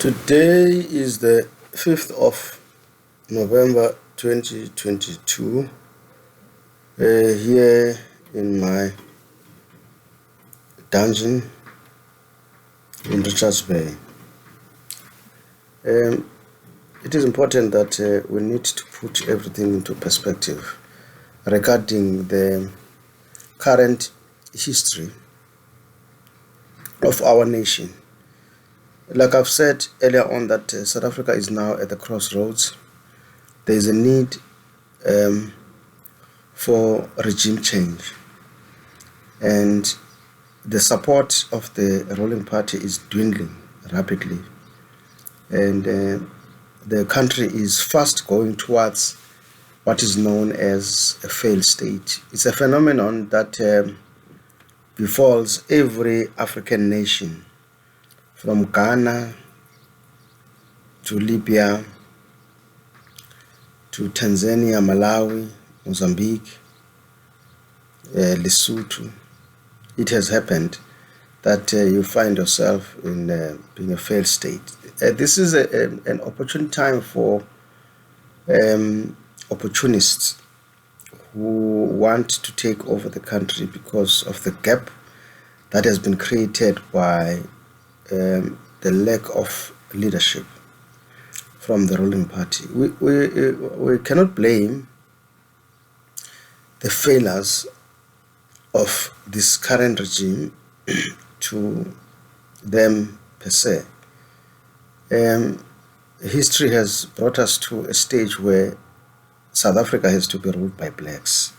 Today is the 5th of November 2022, here in my dungeon in Richards Bay. It is important that we need to put everything into perspective regarding the current history of our nation. Like I've said earlier on that South Africa is now at the crossroads. There is a need for regime change, and the support of the ruling party is dwindling rapidly, and the country is fast going towards what is known as a failed state. It's a phenomenon that befalls every African nation, from Ghana to Libya to Tanzania, Malawi, Mozambique, Lesotho. It has happened that you find yourself in being a failed state. This is an opportune time for opportunists who want to take over the country because of the gap that has been created by the lack of leadership from the ruling party. We cannot blame the failures of this current regime to them per se. History has brought us to a stage where South Africa has to be ruled by blacks,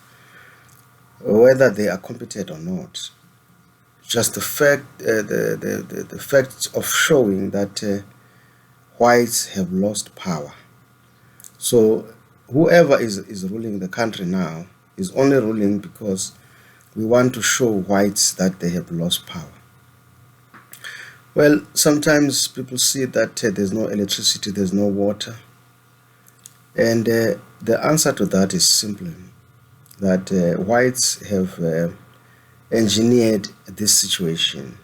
whether they are competent or not. Just the fact of showing that whites have lost power. So whoever is ruling the country now is only ruling because we want to show whites that they have lost power. Well, sometimes people see that there's no electricity, there's no water, and the answer to that is simply that whites have engineered this situation,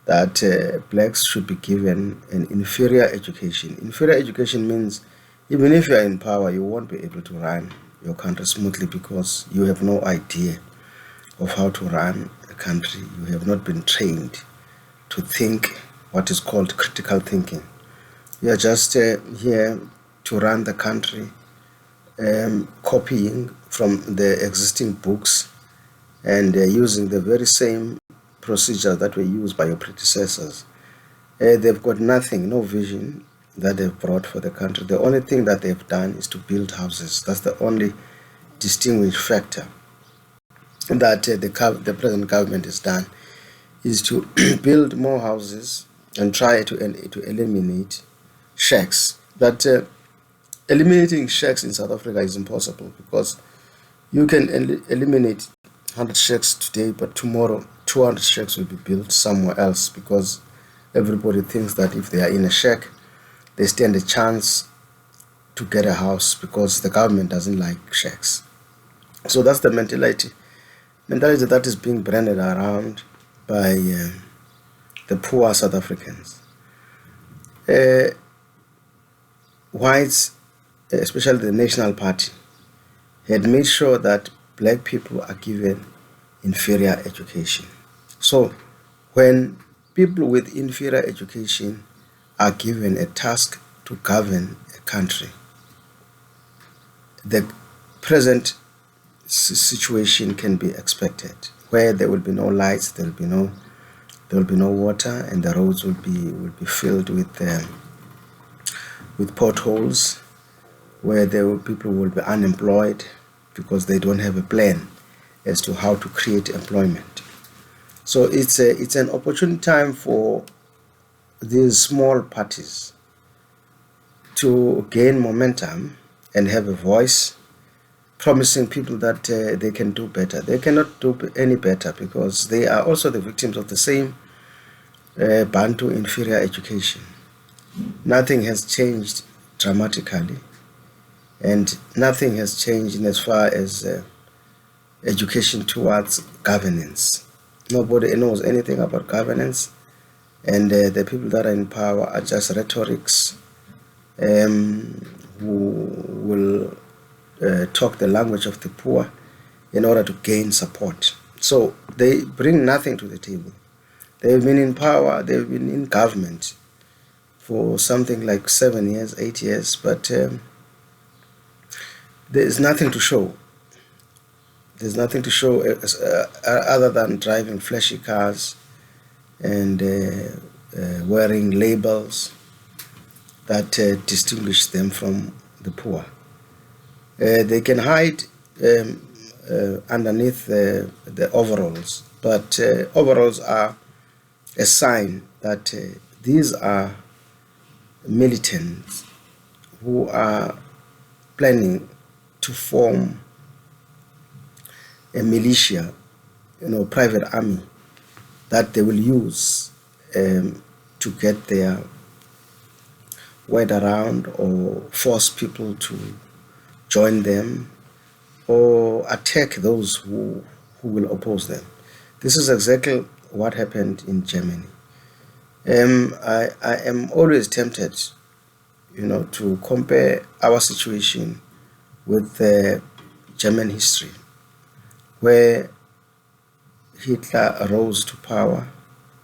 that blacks should be given an inferior education. Inferior education means even if you are in power, you won't be able to run your country smoothly because you have no idea of how to run a country. You have not been trained to think what is called critical thinking. You are just here to run the country, copying from the existing books and using the very same procedures that were used by your predecessors. They've got nothing, no vision that they've brought for the country. The only thing that they've done is to build houses. That's the only distinguishing factor that the present government has done, is to build more houses and try to eliminate shacks. That eliminating shacks in South Africa is impossible, because you can eliminate 100 shacks today, but tomorrow 200 shacks will be built somewhere else, because everybody thinks that if they are in a shack, they stand a chance to get a house because the government doesn't like shacks. So that's the mentality that is being branded around by the poor South Africans. Whites, especially the National Party, had made sure that black people are given inferior education. So when people with inferior education are given a task to govern a country, the present situation can be expected, where there will be no lights, there will be no water, and the roads will be filled with potholes, where people will be unemployed because they don't have a plan as to how to create employment. So it's an opportune time for these small parties to gain momentum and have a voice, promising people that they can do better. They cannot do any better because they are also the victims of the same Bantu inferior education. Nothing has changed dramatically, and nothing has changed in as far as education towards governance. Nobody knows anything about governance, and the people that are in power are just rhetorics, who will talk the language of the poor in order to gain support. So they bring nothing to the table. They've been in power, they've been in government for something like 7 years, 8 years, but there's nothing to show. There's nothing to show other than driving flashy cars and wearing labels that distinguish them from the poor. They can hide underneath the overalls, but overalls are a sign that these are militants who are planning to form a militia, private army that they will use to get their word around or force people to join them or attack those who will oppose them. This is exactly what happened in Germany. I am always tempted, to compare our situation with the German history, where Hitler rose to power,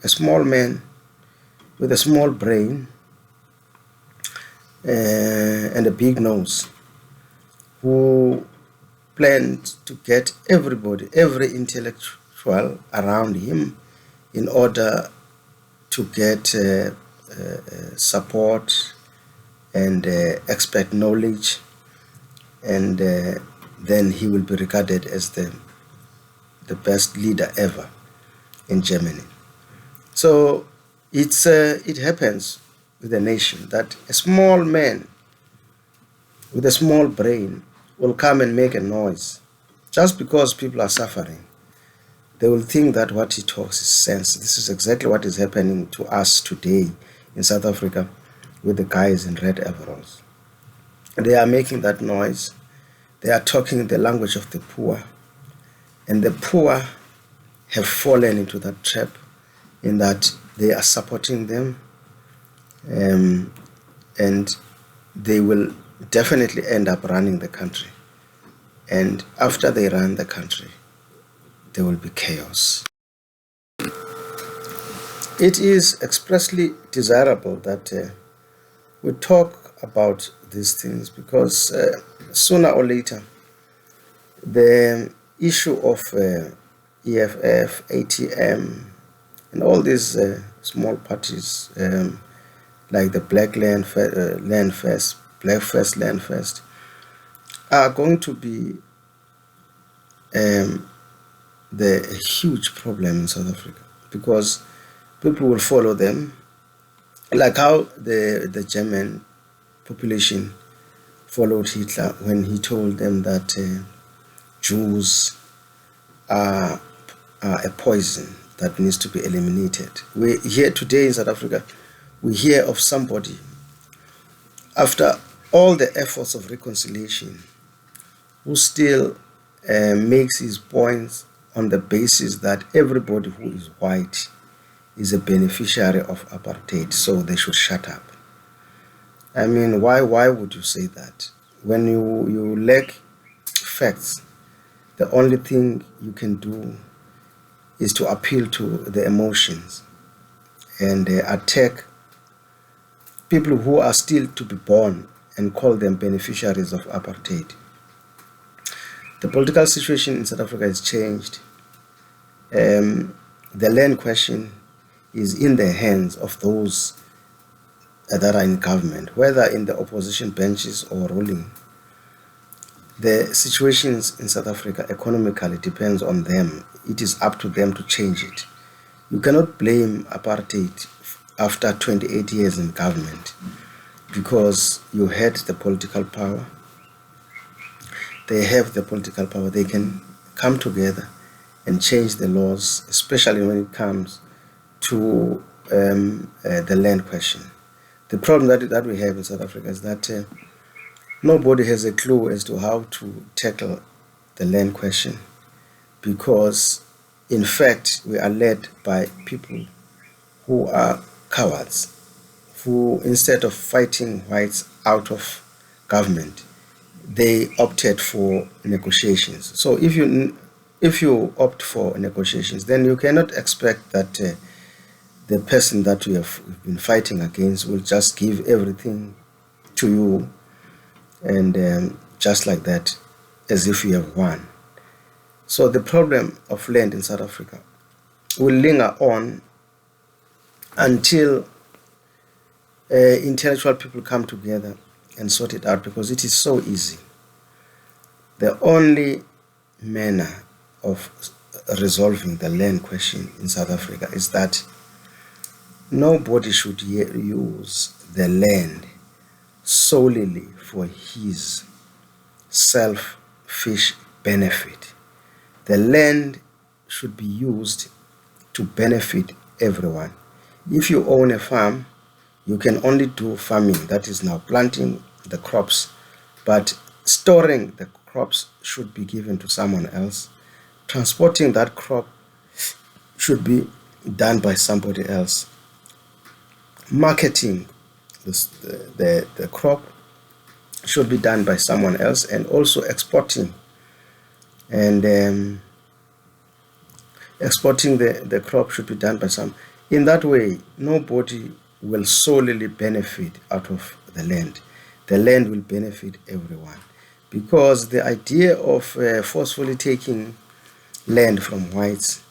a small man with a small brain and a big nose, who planned to get everybody, every intellectual around him in order to get support and expert knowledge, and then he will be regarded as the best leader ever in Germany. So it happens with a nation that a small man with a small brain will come and make a noise just because people are suffering. They will think that what he talks is sense. This is exactly what is happening to us today in South Africa with the guys in red overalls. They are making that noise. They are talking the language of the poor. And the poor have fallen into that trap in that they are supporting them, and they will definitely end up running the country. And after they run the country, there will be chaos. It is expressly desirable that we talk about these things because sooner or later, the issue of EFF, ATM, and all these small parties like the Black Land First, Black First Land First, are going to be the huge problem in South Africa, because people will follow them, like how the German population followed Hitler when he told them that Jews are a poison that needs to be eliminated. We here today in South Africa, we hear of somebody, after all the efforts of reconciliation, who still makes his points on the basis that everybody who is white is a beneficiary of apartheid, so they should shut up. I mean, why would you say that? When you lack facts, the only thing you can do is to appeal to the emotions and attack people who are still to be born and call them beneficiaries of apartheid. The political situation in South Africa has changed. The land question is in the hands of those that are in government, whether in the opposition benches or ruling. The situations in South Africa economically depends on them. It is up to them to change it. You cannot blame apartheid after 28 years in government, because you had the political power. They have the political power. They can come together and change the laws, especially when it comes to the land question. The problem that we have in South Africa is that nobody has a clue as to how to tackle the land question, because in fact we are led by people who are cowards who, instead of fighting whites out of government, they opted for negotiations. So if you opt for negotiations, then you cannot expect that the person that we have been fighting against will just give everything to you and just like that, as if you have won. So the problem of land in South Africa will linger on until intellectual people come together and sort it out, because it is so easy. The only manner of resolving the land question in South Africa is that nobody should use the land solely for his selfish benefit. The land should be used to benefit everyone. If you own a farm, you can only do farming, that is now planting the crops, but storing the crops should be given to someone else. Transporting that crop should be done by somebody else. Marketing the crop should be done by someone else, and also exporting and exporting the crop should be done by some. In that way, nobody will solely benefit out of the land. The land will benefit everyone, because the idea of forcefully taking land from whites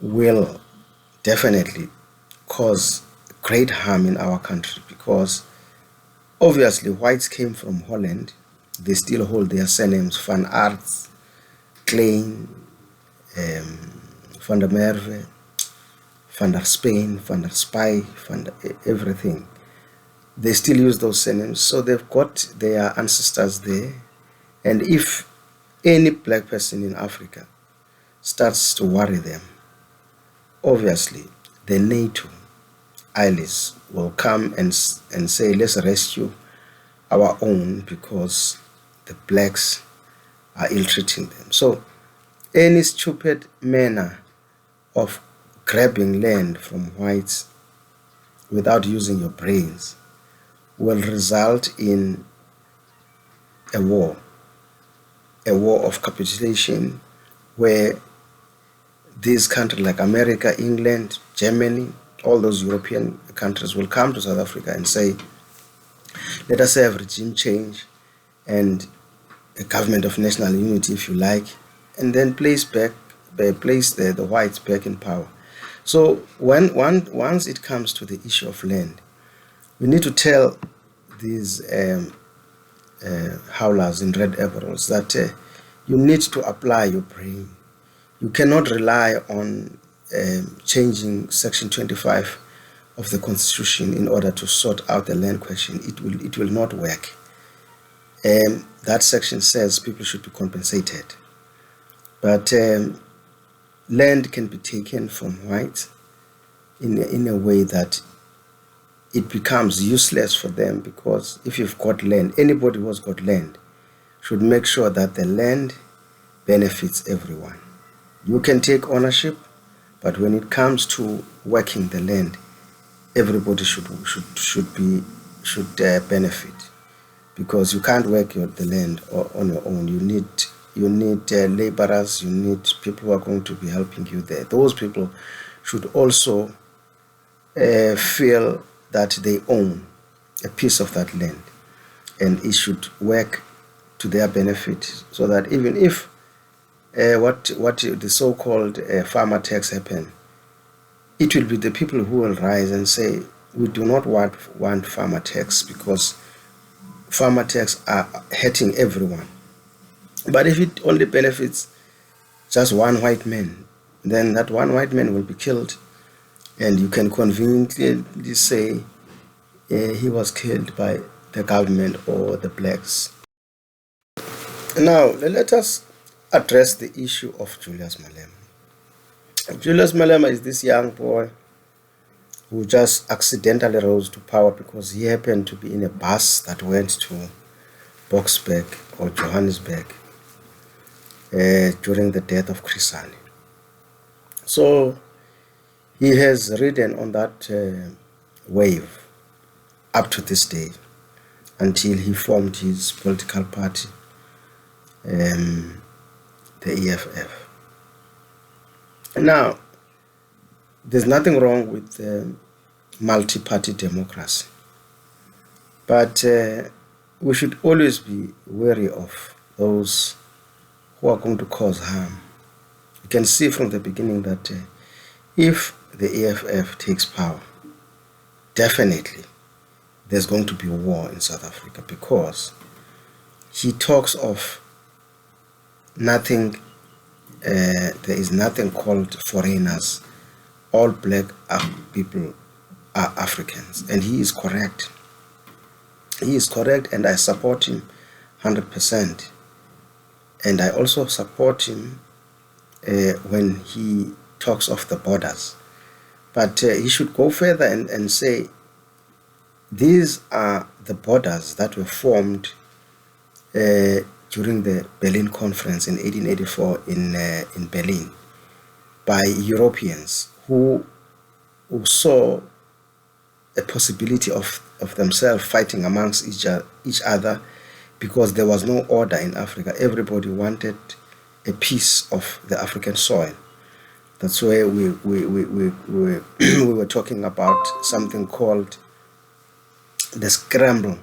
will definitely cause great harm in our country, because obviously whites came from Holland. They still hold their surnames: Van Aert, Klein, Van der Merwe, Van der Spain, Van der Spy, everything. They still use those surnames, so they've got their ancestors there. And if any black person in Africa starts to worry them, obviously the NATO allies will come and say, let's rescue our own because the blacks are ill-treating them. So any stupid manner of grabbing land from whites without using your brains will result in a war of capitulation, where these countries like America, England, Germany, all those European countries will come to South Africa and say, let us have regime change and a government of national unity, if you like, and then place the whites back in power. So once it comes to the issue of land, we need to tell these howlers in red overalls that you need to apply your brain. You cannot rely on changing Section 25 of the Constitution in order to sort out the land question. It will not work. That section says people should be compensated, but land can be taken from whites in a way that it becomes useless for them, because if you've got land, anybody who's got land should make sure that the land benefits everyone. You can take ownership, but when it comes to working the land, everybody should benefit, because you can't work the land on your own. You need laborers, you need people who are going to be helping you there. Those people should also feel that they own a piece of that land, and it should work to their benefit, so that even if what the so-called farmer tax happen, it will be the people who will rise and say, we do not want farmer tax, because farmer tax are hurting everyone. But if it only benefits just one white man, then that one white man will be killed, and you can conveniently say he was killed by the government or the blacks. Now, let us address the issue of Julius Malema. Julius Malema is this young boy who just accidentally rose to power because he happened to be in a bus that went to Boksburg or Johannesburg during the death of Chris Hani. So He has ridden on that wave up to this day until he formed his political party, the EFF. Now, there's nothing wrong with multi-party democracy, but we should always be wary of those who are going to cause harm. You can see from the beginning that if the EFF takes power, definitely there's going to be war in South Africa, because he talks of nothing, there is nothing called foreigners. All black people are Africans, and he is correct. He is correct, and I support him 100%. And I also support him when he talks of the borders. But he should go further and say these are the borders that were formed during the Berlin Conference in 1884 in Berlin by Europeans who saw a possibility of themselves fighting amongst each other, because there was no order in Africa. Everybody wanted a piece of the African soil. That's where we were talking about something called the scramble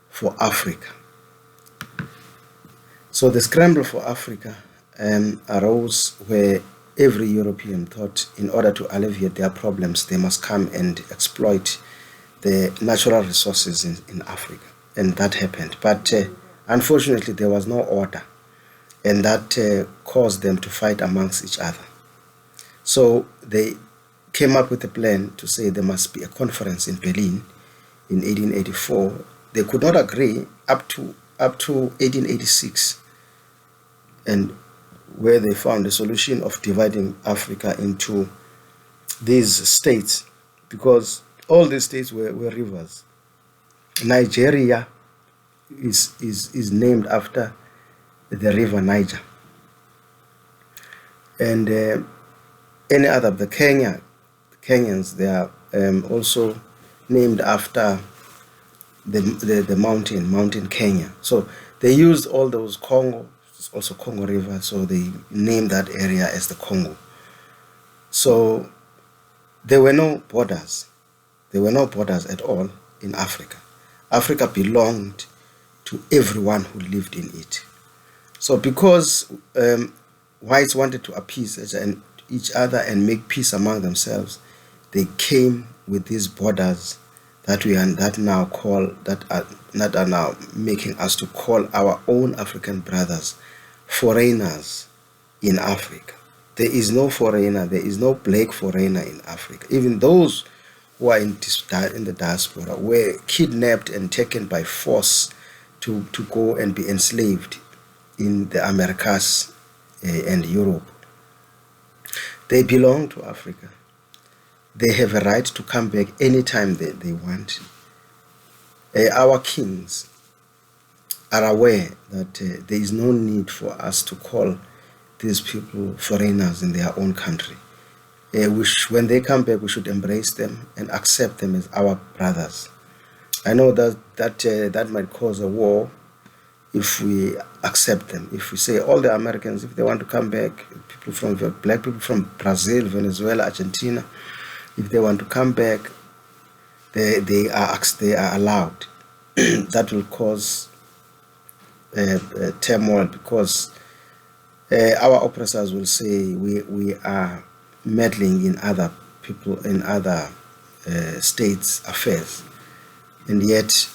for Africa. So the scramble for Africa arose where every European thought in order to alleviate their problems, they must come and exploit the natural resources in Africa. And that happened. But unfortunately, there was no order. And that caused them to fight amongst each other. So they came up with a plan to say there must be a conference in Berlin in 1884. They could not agree up to 1886, and where they found a solution of dividing Africa into these states, because all these states were rivers. Nigeria is named after the river Niger, and any other, the Kenyans, they are also named after the mountain Kenya. So they used all those Congo, it's also Congo River, so they named that area as the Congo. So there were no borders. There were no borders at all in Africa. Africa belonged to everyone who lived in it. So because whites wanted to appease each other and make peace among themselves, they came with these borders that are now making us to call our own African brothers foreigners in Africa. There is no foreigner, there is no black foreigner in Africa. Even those who are in the diaspora were kidnapped and taken by force to go and be enslaved in the Americas and Europe. They belong to Africa. They have a right to come back anytime they want. Our kings are aware that there is no need for us to call these people foreigners in their own country. When they come back, we should embrace them and accept them as our brothers. I know that might cause a war if we accept them. If we say all the Americans, if they want to come back, black people from Brazil, Venezuela, Argentina, if they want to come back, they are allowed. That will cause turmoil, because our oppressors will say we are meddling in other people, in other states' affairs, and yet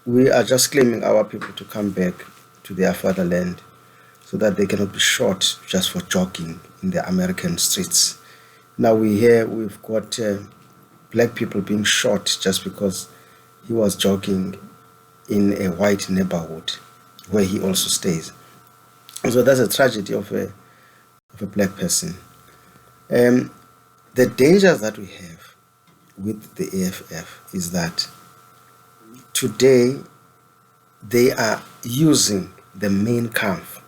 we are just claiming our people to come back to their fatherland so that they cannot be shot just for jogging in the American streets. Now we've got black people being shot just because he was jogging in a white neighborhood where he also stays. So that's a tragedy of a black person. The dangers that we have with the EFF is that today they are using the Mein Kampf.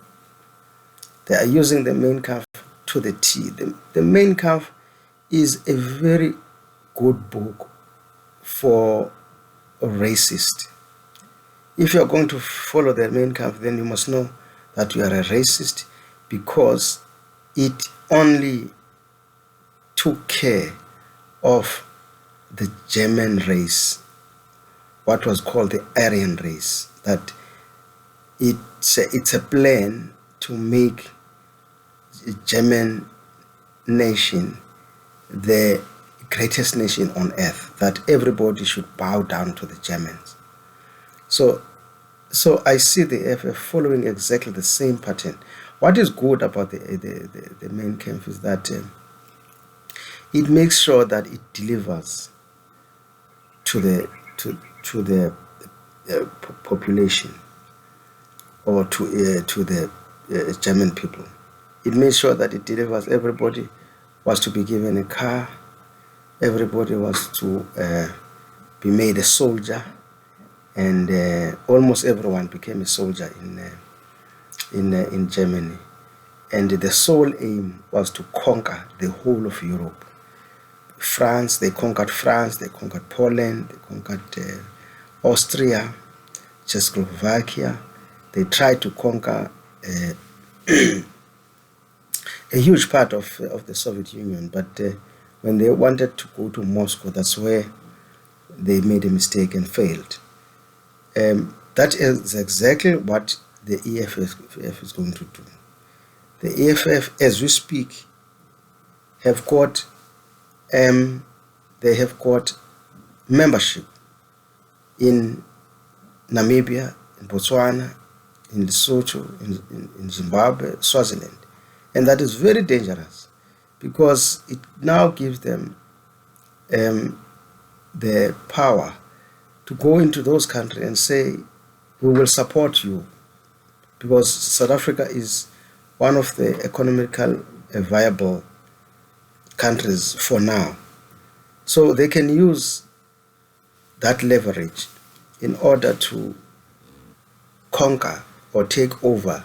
They are using the Mein Kampf to the T. The Mein Kampf is a very good book for a racist. If you are going to follow the Mein Kampf, then you must know that you are a racist, because it only took care of the German race, what was called the Aryan race. That it's a plan to make the German nation the greatest nation on earth, that everybody should bow down to the Germans. So I see the FF following exactly the same pattern. What is good about the Mein Kampf is that it makes sure that it delivers to the population, or to the German people. It made sure that it delivers. Everybody was to be given a car. Everybody was to be made a soldier, and almost everyone became a soldier in Germany. And the sole aim was to conquer the whole of Europe. France, they conquered Poland, they conquered Austria, Czechoslovakia. They tried to conquer a huge part of the Soviet Union, but when they wanted to go to Moscow, that's where they made a mistake and failed. That is exactly what the EFF is going to do. The EFF, as we speak, have got they have got membership in Namibia, in Botswana, in Lesotho, in Zimbabwe, Swaziland. And that is very dangerous, because it now gives them the power to go into those countries and say, we will support you, because South Africa is one of the economical viable countries for now. So they can use that leverage in order to conquer or take over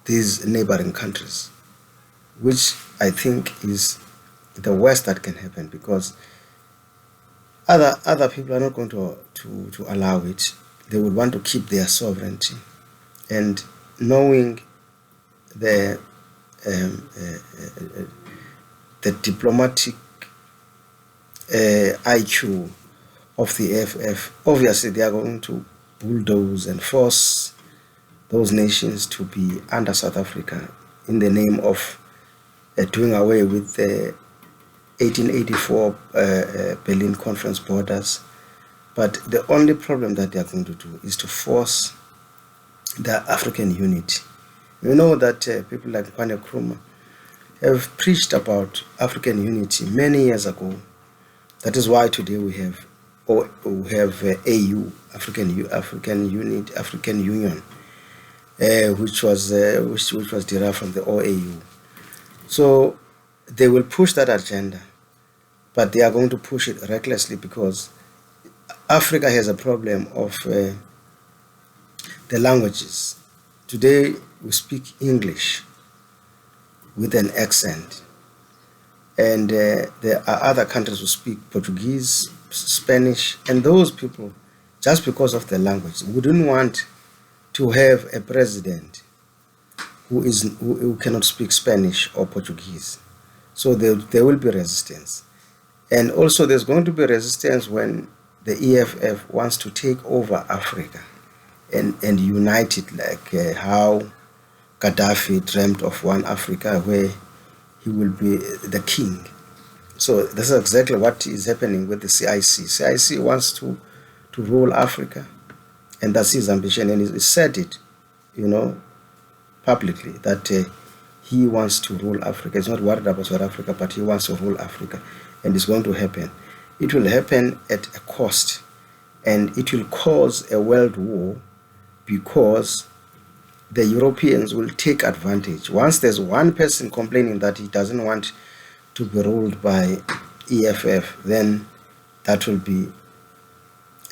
these neighboring countries, which I think is the worst that can happen, because other people are not going to allow it. They would want to keep their sovereignty, and knowing the diplomatic IQ of the FF, obviously they are going to bulldoze and force those nations to be under South Africa in the name of doing away with the 1884 Berlin Conference borders. But the only problem that they are going to do is to force the African unity. You know that people like Kwame Nkrumah have preached about African unity many years ago. That is why today we have AU, African Union, which was derived from the OAU. So they will push that agenda, but they are going to push it recklessly, because Africa has a problem of the languages. Today we speak English with an accent, and there are other countries who speak Portuguese, Spanish, and those people, just because of the language, wouldn't want to have a president who cannot speak Spanish or Portuguese. So there will be resistance. And also there's going to be resistance when the EFF wants to take over Africa and unite it, like how Gaddafi dreamt of one Africa where he will be the king. So this is exactly what is happening with the CIC. CIC wants to rule Africa, and that's his ambition, and he said it, publicly, that he wants to rule Africa. He's not worried about South Africa, but he wants to rule Africa, and it's going to happen. It will happen at a cost, and it will cause a world war, because the Europeans will take advantage. Once there's one person complaining that he doesn't want to be ruled by EFF, then that will be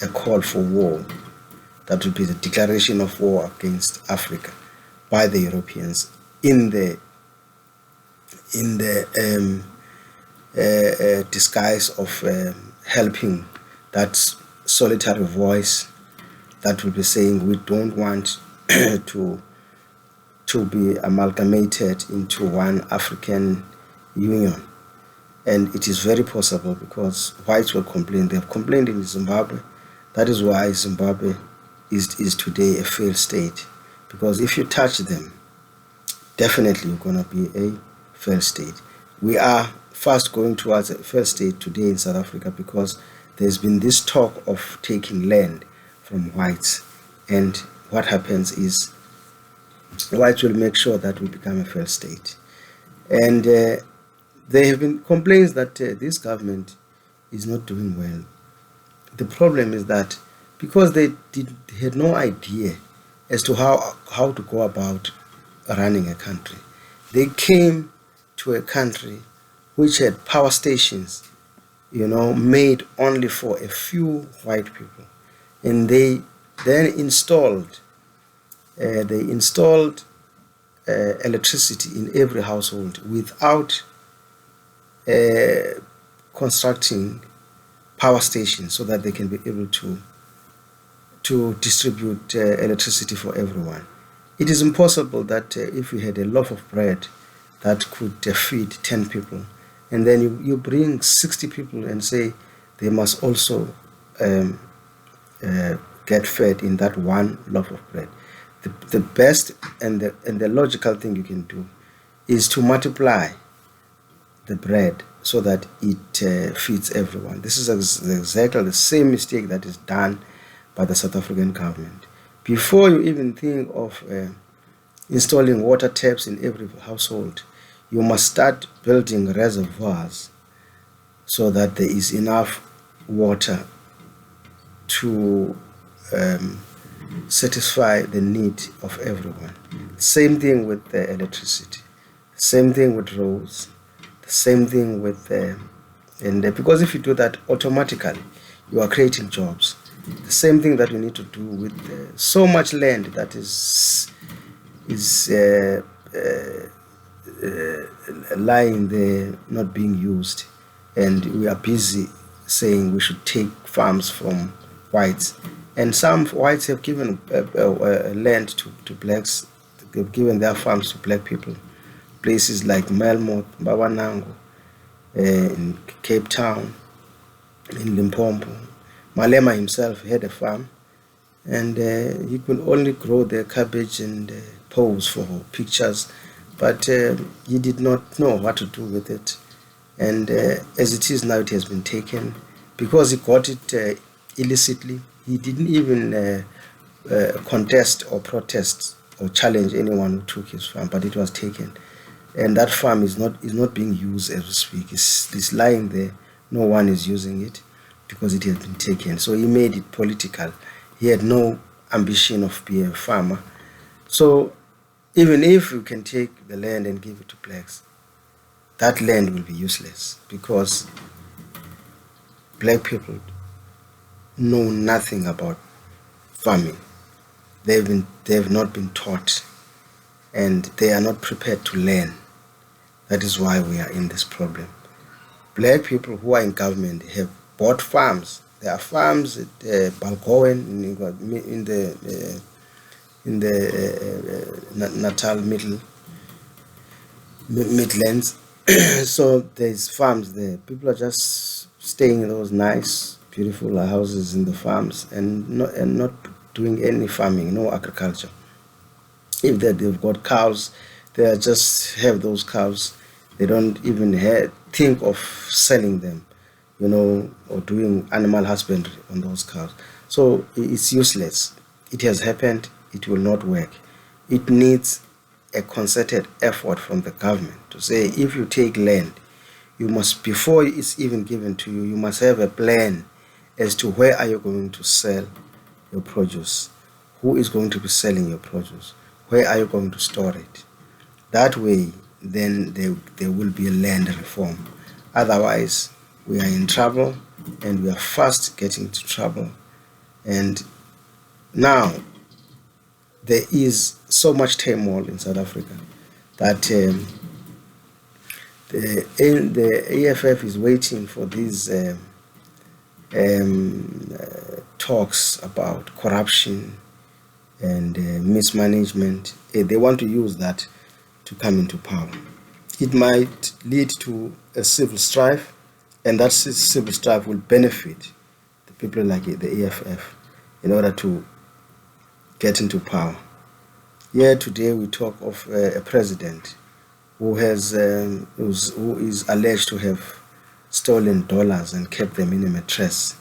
a call for war. That will be the declaration of war against Africa by the Europeans in the disguise of helping that solitary voice that will be saying we don't want to be amalgamated into one African Union. And it is very possible because whites will complain. They have complained in Zimbabwe. That is why Zimbabwe is today a failed state. Because if you touch them, definitely you're going to be a failed state. We are fast going towards a failed state today in South Africa because there's been this talk of taking land from whites. And what happens is whites will make sure that we become a failed state. And there have been complaints that this government is not doing well. The problem is that because they had no idea as to how to go about running a country, they came to a country which had power stations, made only for a few white people, and they then installed electricity in every household without constructing power stations so that they can be able to distribute electricity for everyone. It is impossible that if we had a loaf of bread that could feed 10 people, and then you bring 60 people and say they must also get fed in that one loaf of bread. The best and the logical thing you can do is to multiply the bread so that it feeds everyone. This is exactly the same mistake that is done by the South African government. Before you even think of installing water taps in every household, you must start building reservoirs so that there is enough water to satisfy the need of everyone. Same thing with electricity. Same thing with roads. The same thing with because if you do that automatically, you are creating jobs. The same thing that we need to do with so much land that is lying there, not being used, and we are busy saying we should take farms from whites. And some whites have given land to blacks. They've given their farms to black people. Places like Melmoth, Babanango, in Cape Town, in Limpopo. Malema himself had a farm, and he could only grow the cabbage and pose for pictures, but he did not know what to do with it. And as it is now, it has been taken. Because he got it illicitly, he didn't even contest or protest or challenge anyone who took his farm, but it was taken. And that farm is not being used as we speak. It's lying there. No one is using it because it has been taken. So he made it political. He had no ambition of being a farmer. So even if you can take the land and give it to blacks, that land will be useless because black people know nothing about farming. They have not been taught, and they are not prepared to learn. That is why we are in this problem. Black people who are in government have bought farms. There are farms at Balgowan in the Natal Midlands. So there's farms there. People are just staying in those nice, beautiful houses in the farms and not doing any farming, no agriculture. If they've got cows, they just have those cows. They don't even think of selling them, or doing animal husbandry on those cows. So it's useless. It has happened. It will not work. It needs a concerted effort from the government to say, if you take land, you must, before it's even given to you, you must have a plan as to where are you going to sell your produce, who is going to be selling your produce, where are you going to store it. That way, then there will be a land reform. Otherwise, we are in trouble, and we are fast getting into trouble. And now, there is so much turmoil in South Africa that the EFF is waiting for these talks about corruption and mismanagement. They want to use that to come into power. It might lead to a civil strife, and that civil strife will benefit the people like the EFF in order to get into power. Here today we talk of a president who is alleged to have stolen dollars and kept them in a mattress,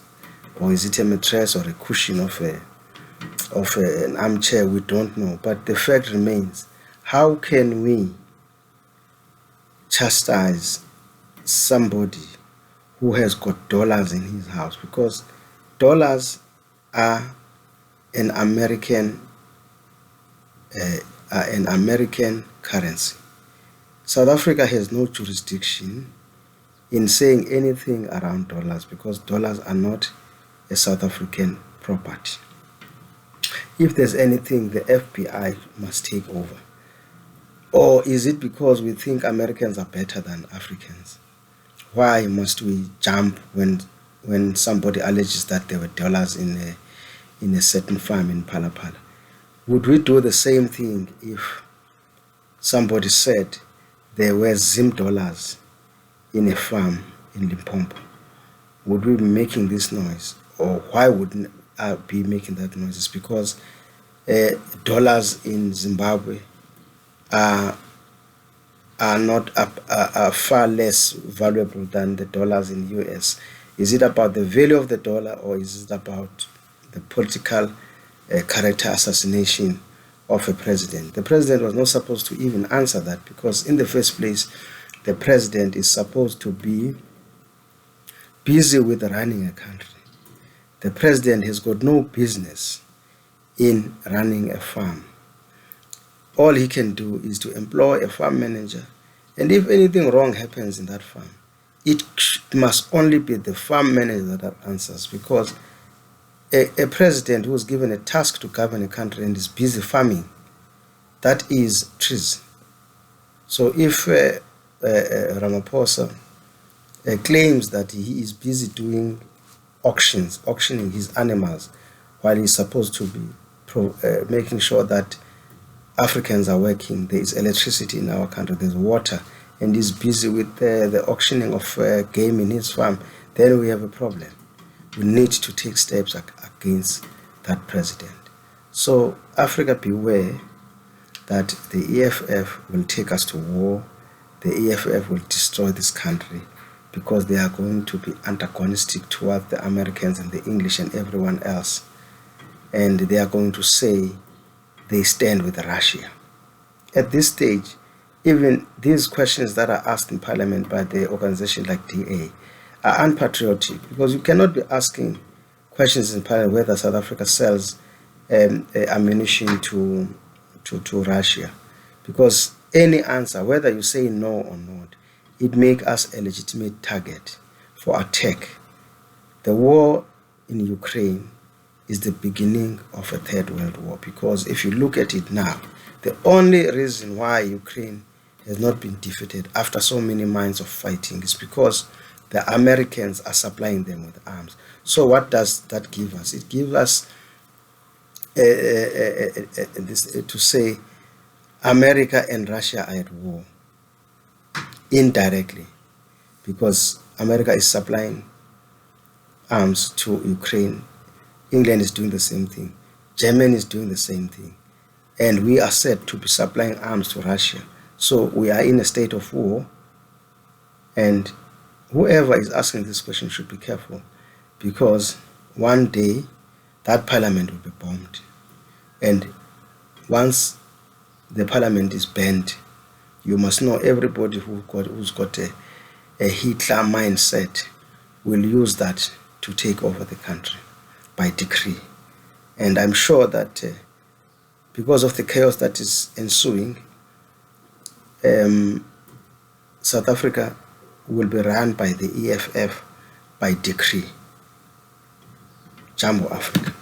or is it a mattress or a cushion of an armchair? We don't know. But the fact remains: how can we chastise somebody who has got dollars in his house? Because dollars are an American currency. South Africa has no jurisdiction in saying anything around dollars, because dollars are not a South African property. If there's anything, the FBI must take over. Or is it because we think Americans are better than Africans? Why must we jump when somebody alleges that there were dollars in a certain farm in Palapala? Would we do the same thing if somebody said there were Zim dollars in a farm in Limpopo? Would we be making this noise? Or why wouldn't I be making that noise? It's because dollars in Zimbabwe are far less valuable than the dollars in the US. Is it about the value of the dollar, or is it about the political character assassination of a president? The president was not supposed to even answer that, because in the first place, the president is supposed to be busy with running a country. The president has got no business in running a farm. All he can do is to employ a farm manager, and if anything wrong happens in that farm, it must only be the farm manager that answers, because a president who is given a task to govern a country and is busy farming, that is treason. So if Ramaphosa claims that he is busy doing auctioning his animals, while he's supposed to be making sure that Africans are working, there is electricity in our country, there's water, and he's busy with the auctioning of game in his farm, then we have a problem. We need to take steps against that president. So Africa, beware that the EFF will take us to war. The EFF will destroy this country, because they are going to be antagonistic towards the Americans and the English and everyone else. And they are going to say they stand with Russia. At this stage, even these questions that are asked in Parliament by the organization like DA are unpatriotic, because you cannot be asking questions in Parliament whether South Africa sells ammunition to Russia, because any answer, whether you say no or not, it makes us a legitimate target for attack. The war in Ukraine is the beginning of a third world war, because if you look at it now, the only reason why Ukraine has not been defeated after so many months of fighting is because the Americans are supplying them with arms. So what does that give us? It gives us to say America and Russia are at war indirectly, because America is supplying arms to Ukraine. England is doing the same thing. Germany is doing the same thing. And we are said to be supplying arms to Russia. So we are in a state of war. And whoever is asking this question should be careful, because one day that parliament will be bombed. And once the parliament is banned, you must know everybody who's got a Hitler mindset will use that to take over the country by decree. And I'm sure that because of the chaos that is ensuing, South Africa will be run by the EFF by decree. Jambo Africa.